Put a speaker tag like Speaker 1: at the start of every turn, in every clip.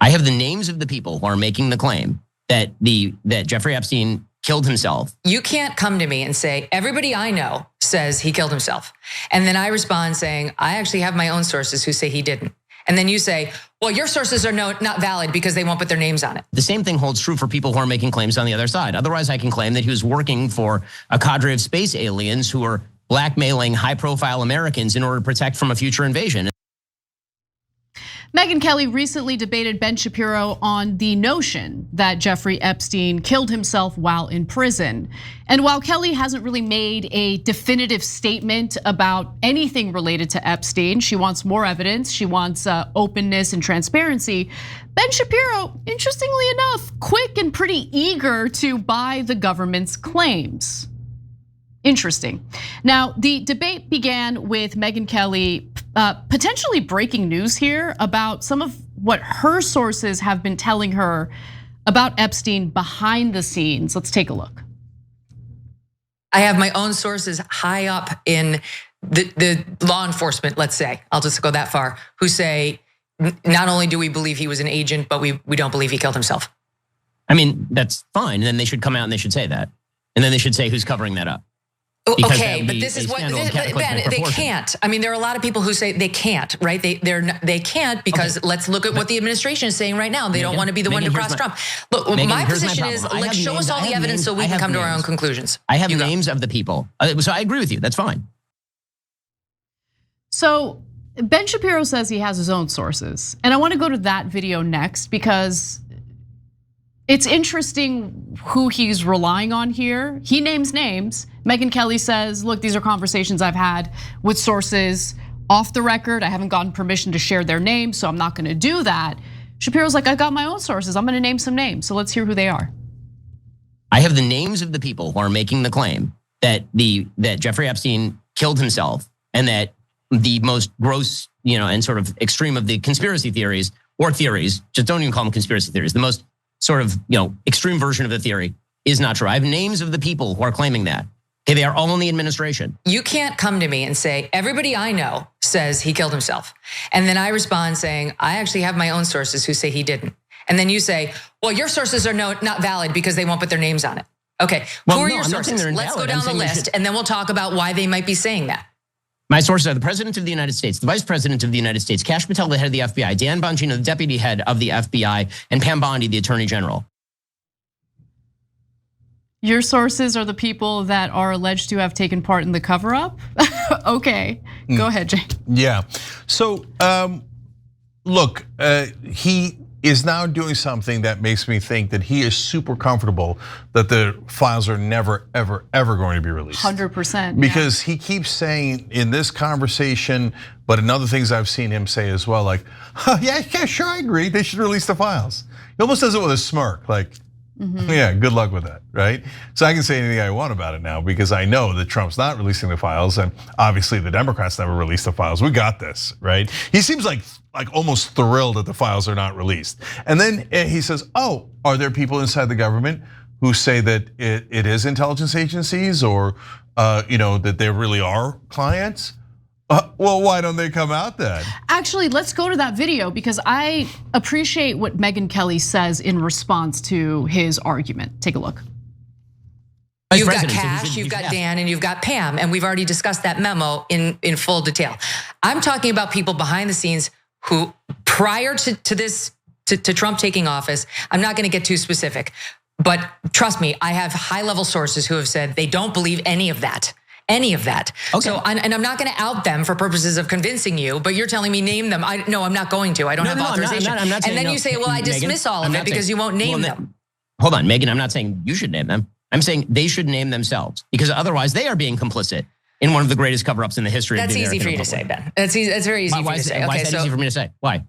Speaker 1: I have the names of the people who are making the claim that Jeffrey Epstein killed himself.
Speaker 2: You can't come to me and say, everybody I know says he killed himself. And then I respond saying, I actually have my own sources who say he didn't. And then you say, well, your sources are not valid because they won't put their names on it.
Speaker 1: The same thing holds true for people who are making claims on the other side. Otherwise, I can claim that he was working for a cadre of space aliens who are blackmailing high-profile Americans in order to protect from a future invasion.
Speaker 3: Megyn Kelly recently debated Ben Shapiro on the notion that Jeffrey Epstein killed himself while in prison. And while Kelly hasn't really made a definitive statement about anything related to Epstein, she wants more evidence, she wants openness and transparency. Ben Shapiro, interestingly enough, quick and pretty eager to buy the government's claims. Interesting. Now, the debate began with Megyn Kelly potentially breaking news here about some of what her sources have been telling her about Epstein behind the scenes. Let's take a look.
Speaker 2: I have my own sources high up in the law enforcement, let's say, I'll just go that far, who say, not only do we believe he was an agent, but we don't believe he killed himself.
Speaker 1: I mean, that's fine. And then they should come out and they should say that. And then they should say who's covering that up.
Speaker 2: Okay, but this is what Ben, they can't. I mean, there are a lot of people who say they can't, right? They can't because let's look at what the administration is saying right now. They don't want to be the one to cross Trump. Look, my position is let's show us all the evidence so we can come to our own conclusions.
Speaker 1: I have names of the people. So I agree with you. That's fine.
Speaker 3: So Ben Shapiro says he has his own sources. And I want to go to that video next because it's interesting who he's relying on here. He names names. Megyn Kelly says, look, these are conversations I've had with sources off the record. I haven't gotten permission to share their names, so I'm not gonna do that. Shapiro's like, I got my own sources. I'm gonna name some names. So let's hear who they are.
Speaker 1: I have the names of the people who are making the claim that Jeffrey Epstein killed himself and that the most gross, and sort of extreme of the conspiracy theories, just don't even call them conspiracy theories. The most sort of, extreme version of the theory is not true. I have names of the people who are claiming that. Okay, they are all in the administration.
Speaker 2: You can't come to me and say, everybody I know says he killed himself. And then I respond saying, I actually have my own sources who say he didn't. And then you say, well, your sources are not valid because they won't put their names on it. Okay, who are your sources? Let's go down the list and then we'll talk about why they might be saying that.
Speaker 1: My sources are the President of the United States, the Vice President of the United States, Kash Patel, the head of the FBI, Dan Bongino, the Deputy Head of the FBI, and Pam Bondi, the Attorney General.
Speaker 3: Your sources are the people that are alleged to have taken part in the cover-up? Okay, go ahead, Jay.
Speaker 4: Yeah, so look, he is now doing something that makes me think that he is super comfortable that the files are never, ever, ever going to be released.
Speaker 3: 100%.
Speaker 4: Because he keeps saying in this conversation, but in other things I've seen him say as well, like, yeah, sure, I agree, they should release the files. He almost does it with a smirk, like, yeah, good luck with that, right? So I can say anything I want about it now because I know that Trump's not releasing the files and obviously the Democrats never released the files. We got this, right? He seems like almost thrilled that the files are not released. And then he says, oh, are there people inside the government who say that it is intelligence agencies or that there really are clients? Well, why don't they come out then?
Speaker 3: Actually, let's go to that video because I appreciate what Megyn Kelly says in response to his argument. Take a look.
Speaker 2: You've got Kash, you've got Dan, and you've got Pam, and we've already discussed that memo in full detail. I'm talking about people behind the scenes who, prior to Trump taking office, I'm not gonna get too specific, but trust me, I have high-level sources who have said they don't believe any of that. Okay. So, and I'm not gonna out them for purposes of convincing you, but you're telling me name them. No, I'm not going to, I don't have authorization.
Speaker 1: I'm not saying,
Speaker 2: and then you say, well, I dismiss all of it because you won't name them.
Speaker 1: Hold on, Megyn, I'm not saying you should name them. I'm saying they should name themselves because otherwise they are being complicit in one of the greatest cover-ups in the history of the American
Speaker 2: That's easy for you to say, Ben. That's very easy for you to say.
Speaker 1: Why is that easy for me to say? Why?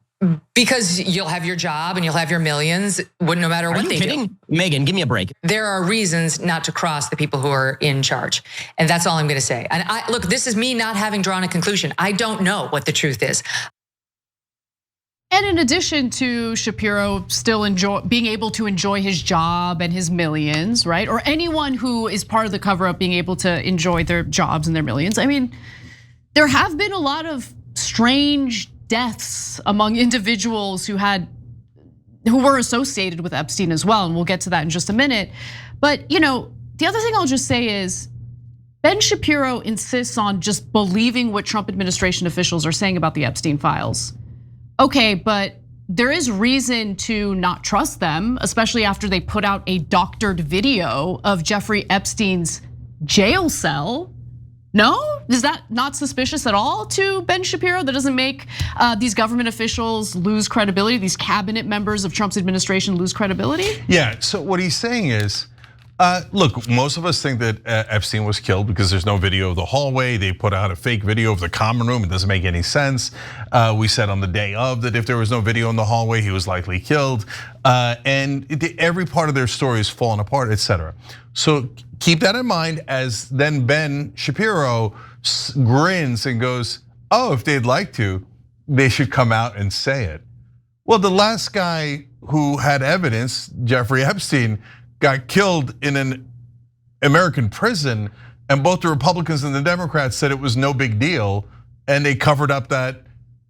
Speaker 2: Because you'll have your job and you'll have your millions, no matter what they do. Are you kidding?
Speaker 1: Megyn, give me a break.
Speaker 2: There are reasons not to cross the people who are in charge. And that's all I'm gonna say. And look, this is me not having drawn a conclusion. I don't know what the truth is.
Speaker 3: And in addition to Shapiro still being able to enjoy his job and his millions, right? Or anyone who is part of the cover-up being able to enjoy their jobs and their millions. I mean, there have been a lot of strange deaths among individuals who had who were associated with Epstein as well, and we'll get to that in just a minute. But the other thing I'll just say is Ben Shapiro insists on just believing what Trump administration officials are saying about the Epstein files. Okay, but there is reason to not trust them, especially after they put out a doctored video of Jeffrey Epstein's jail cell. No? Is that not suspicious at all to Ben Shapiro? That doesn't make these government officials lose credibility, these cabinet members of Trump's administration lose credibility?
Speaker 4: Yeah, so what he's saying is, look, most of us think that Epstein was killed because there's no video of the hallway. They put out a fake video of the common room. It doesn't make any sense. We said on the day of that if there was no video in the hallway, he was likely killed. And every part of their story is falling apart, etc. So keep that in mind as then Ben Shapiro grins and goes, oh, if they'd like to, they should come out and say it. Well, the last guy who had evidence, Jeffrey Epstein, got killed in an American prison, and both the Republicans and the Democrats said it was no big deal, and they covered up that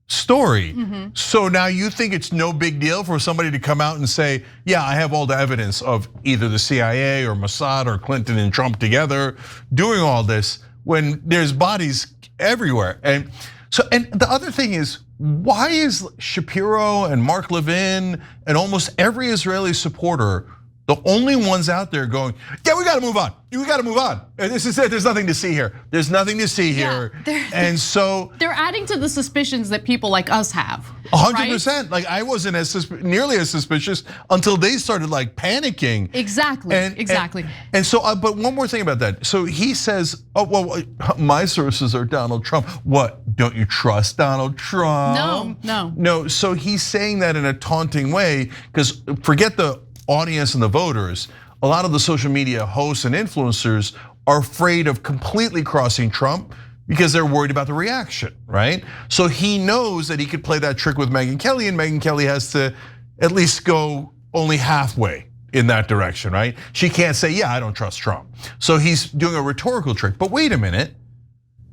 Speaker 4: story. So now you think it's no big deal for somebody to come out and say, yeah, I have all the evidence of either the CIA or Mossad or Clinton and Trump together doing all this, when there's bodies everywhere. And the other thing is, why is Shapiro and Mark Levin and almost every Israeli supporter the only ones out there going, yeah, we got to move on. We got to move on. This is it. There's nothing to see here. There's nothing to see here. And so
Speaker 3: they're adding to the suspicions that people like us have.
Speaker 4: 100%. Like I wasn't nearly as suspicious until they started like panicking.
Speaker 3: Exactly. Exactly.
Speaker 4: And so, but one more thing about that. So he says, oh, well, my sources are Donald Trump. What? Don't you trust Donald Trump? No. So he's saying that in a taunting way, because forget the audience and the voters, a lot of the social media hosts and influencers are afraid of completely crossing Trump because they're worried about the reaction, right? So he knows that he could play that trick with Megyn Kelly, and Megyn Kelly has to at least go only halfway in that direction, right? She can't say, yeah, I don't trust Trump. So he's doing a rhetorical trick. But wait a minute,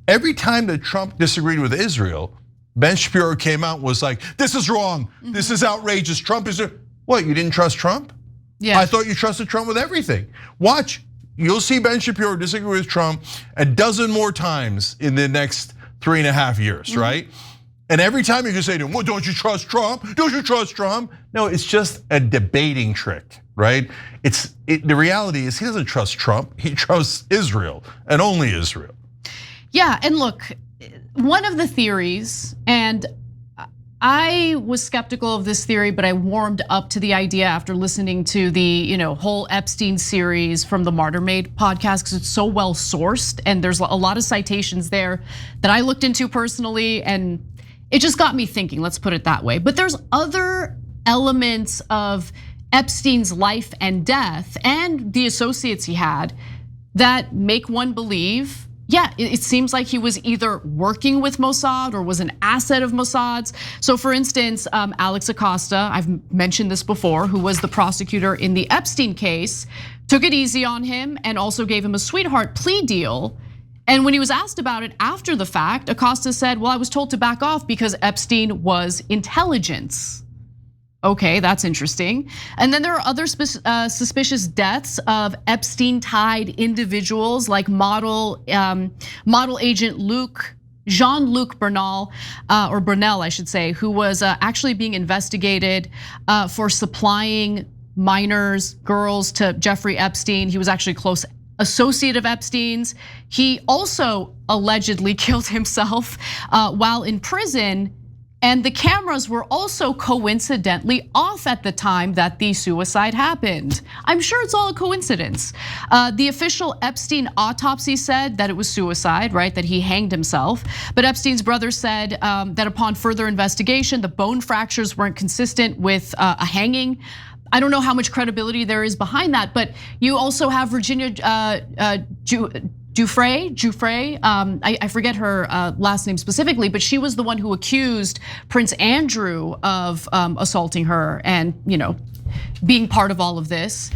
Speaker 4: every time that Trump disagreed with Israel, Ben Shapiro came out and was like, this is wrong, this is outrageous, Trump is, what, you didn't trust Trump?
Speaker 3: Yeah.
Speaker 4: I thought you trusted Trump with everything. Watch, you'll see Ben Shapiro disagree with Trump a dozen more times in the next 3.5 years, right? And every time you can say to him, well, don't you trust Trump? Don't you trust Trump? No, it's just a debating trick, right? The reality is he doesn't trust Trump, he trusts Israel and only Israel.
Speaker 3: Yeah, and look, one of the theories, and I was skeptical of this theory, but I warmed up to the idea after listening to the whole Epstein series from the Martyr Made podcast, because it's so well sourced and there's a lot of citations there that I looked into personally, and it just got me thinking, let's put it that way. But there's other elements of Epstein's life and death and the associates he had that make one believe, yeah, it seems like he was either working with Mossad or was an asset of Mossad's. So for instance, Alex Acosta, I've mentioned this before, who was the prosecutor in the Epstein case, took it easy on him and also gave him a sweetheart plea deal. And when he was asked about it after the fact, Acosta said, well, I was told to back off because Epstein was intelligence. Okay, that's interesting. And then there are other suspicious deaths of Epstein-tied individuals like model agent Jean-Luc Bernal, or Bernal, I should say, who was actually being investigated for supplying minors, girls to Jeffrey Epstein. He was actually a close associate of Epstein's. He also allegedly killed himself while in prison. And the cameras were also coincidentally off at the time that the suicide happened. I'm sure it's all a coincidence. The official Epstein autopsy said that it was suicide, right? That he hanged himself. But Epstein's brother said that upon further investigation, the bone fractures weren't consistent with a hanging. I don't know how much credibility there is behind that, but you also have Virginia Giuffre, I forget her last name specifically, but she was the one who accused Prince Andrew of assaulting her and being part of all of this.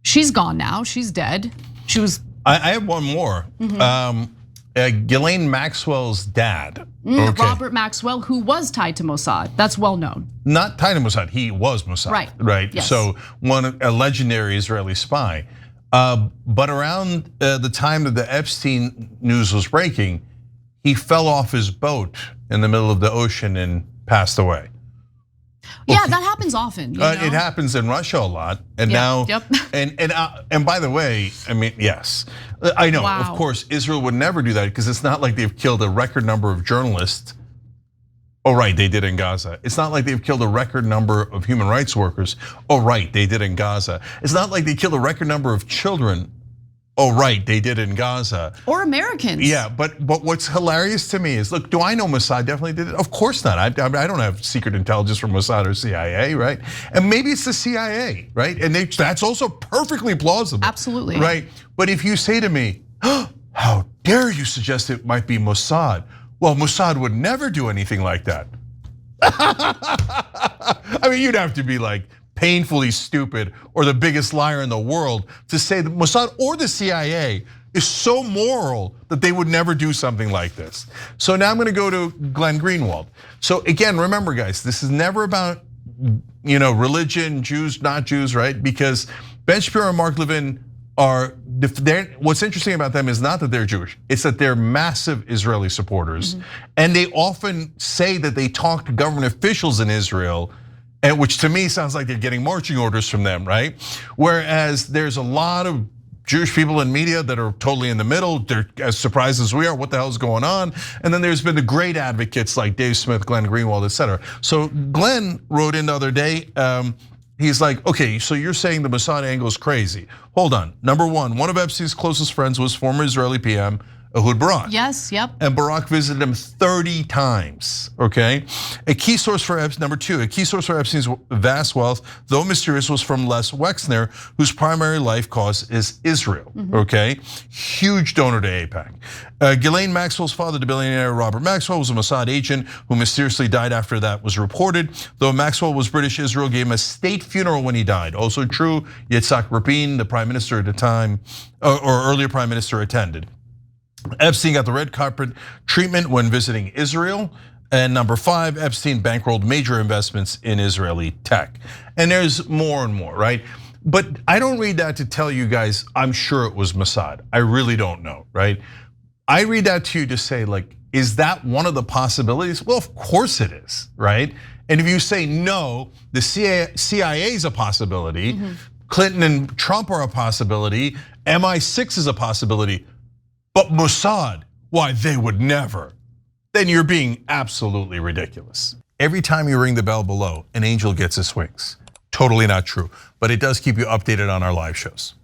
Speaker 3: She's gone now, she's dead. She was.
Speaker 4: I have one more, and Ghislaine Maxwell's dad. Okay.
Speaker 3: Robert Maxwell, who was tied to Mossad. That's well known.
Speaker 4: Not tied to Mossad, he was Mossad. Right.
Speaker 3: Yes.
Speaker 4: So a legendary Israeli spy. But around the time that the Epstein news was breaking, he fell off his boat in the middle of the ocean and passed away.
Speaker 3: Yeah, that happens often. You know?
Speaker 4: It happens in Russia a lot, and now, and by the way, I mean, yes, I know. Wow. Of course, Israel would never do that because it's not like they've killed a record number of journalists. Oh, right, they did in Gaza. It's not like they've killed a record number of human rights workers. Oh, right, they did in Gaza. It's not like they killed a record number of children. Oh, right, they did in Gaza.
Speaker 3: Or Americans.
Speaker 4: Yeah, but what's hilarious to me is, look, do I know Mossad definitely did it? Of course not. I don't have secret intelligence from Mossad or CIA, right? And maybe it's the CIA, right? And that's also perfectly plausible.
Speaker 3: Absolutely.
Speaker 4: Right, but if you say to me, oh, how dare you suggest it might be Mossad? Well, Mossad would never do anything like that. I mean, you'd have to be like painfully stupid or the biggest liar in the world to say that Mossad or the CIA is so moral that they would never do something like this. So now I'm gonna go to Glenn Greenwald. So again, remember guys, this is never about religion, Jews, not Jews, right? Because Ben Shapiro and Mark Levin what's interesting about them is not that they're Jewish, it's that they're massive Israeli supporters. And they often say that they talk to government officials in Israel, and which to me sounds like they're getting marching orders from them, right? Whereas there's a lot of Jewish people in media that are totally in the middle. They're as surprised as we are, what the hell is going on? And then there's been the great advocates like Dave Smith, Glenn Greenwald, et cetera. So Glenn wrote in the other day, he's like, okay, so you're saying the Mossad angle is crazy. Hold on, number one of Epstein's closest friends was former Israeli PM, Ehud Barak.
Speaker 3: Yes, yep.
Speaker 4: And Barak visited him 30 times, okay? A key source for Epstein's vast wealth, though mysterious, was from Les Wexner, whose primary life cause is Israel, okay? Huge donor to AIPAC. Ghislaine Maxwell's father, the billionaire Robert Maxwell, was a Mossad agent who mysteriously died after that was reported. Though Maxwell was British, Israel gave him a state funeral when he died. Also true, Yitzhak Rabin, the prime minister at the time, or earlier prime minister, attended. Epstein got the red carpet treatment when visiting Israel. And number 5, Epstein bankrolled major investments in Israeli tech. And there's more and more, right? But I don't read that to tell you guys, I'm sure it was Mossad. I really don't know, right? I read that to you to say, like, is that one of the possibilities? Well, of course it is, right? And if you say no, the CIA is a possibility, Clinton and Trump are a possibility, MI6 is a possibility, but Mossad, why, they would never. Then you're being absolutely ridiculous. Every time you ring the bell below, an angel gets his wings. Totally not true, but it does keep you updated on our live shows.